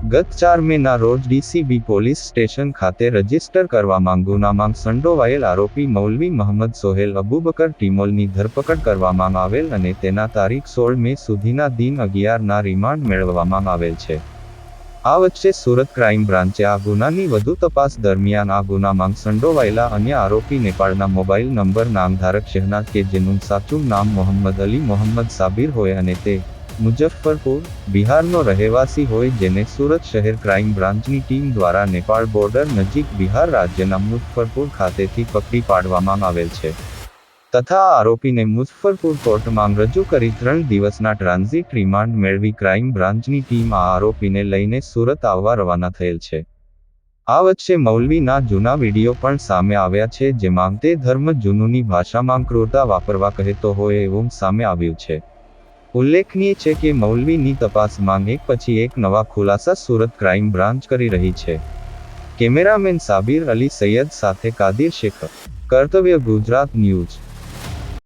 ગત 4 મેના રોજ ડીસીબી પોલીસ સ્ટેશન ખાતે રજીસ્ટર કરવામાં ગુનામાં સંડોવાયેલ આરોપી મૌલવી મહંમદ સોહેલ અબુબકર ટીમોલની ધરપકડ કરવામાં આવેલ અને તેના તારીખ 16 મે સુધીના દિન 11ના રિમાન્ડ મેળવવામાં આવેલ છે. આ વચ્ચે સુરત ક્રાઇમ બ્રાન્ચે આ ગુનાની વધુ તપાસ દરમિયાન આ ગુનામાં સંડોવાયેલા અન્ય આરોપી નેપાળના મોબાઈલ નંબર નામધારક શહેનાઝ કે જેનું સાચું નામ મોહમ્મદ અલી મોહમ્મદ સાબિર હોય અને તે મુઝફ્ફરપુર, બિહારનો રહેવાસી હોય જેને સુરત શહેર ક્રાઇમ બ્રાન્ચની ટીમ દ્વારા નેપાળ બોર્ડર નજીક બિહાર રાજ્યના મુઝફ્ફરપુર ખાતેથી પકડી પાડવામાં આવેલ છે. તથા આ આરોપીને મુઝફ્ફરપુર કોર્ટમાં રજૂ કરી 3 દિવસના ટ્રાન્ઝિટ રિમાન્ડ મેળવી ક્રાઇમ બ્રાન્ચની ટીમ આ આરોપીને લઈને સુરત આવવા રવાના થયેલ છે. આ વચ્ચે મૌલવીના જૂના વિડીયો પણ સામે આવ્યા છે જેમાં તે ધર્મ જૂનુની ભાષામાં ક્રૂરતા વાપરવા કહેતો હોય એવું સામે આવ્યું છે. ઉલ્લેખનીય છે કે મૌલવીની તપાસમાં એક પછી એક નવા ખુલાસા સુરત ક્રાઇમ બ્રાન્ચ કરી રહી છે. કેમેરામેન સાબિર અલી સૈયદ સાથે કાદિર શેખ, કર્તવ્ય ગુજરાત ન્યૂઝ.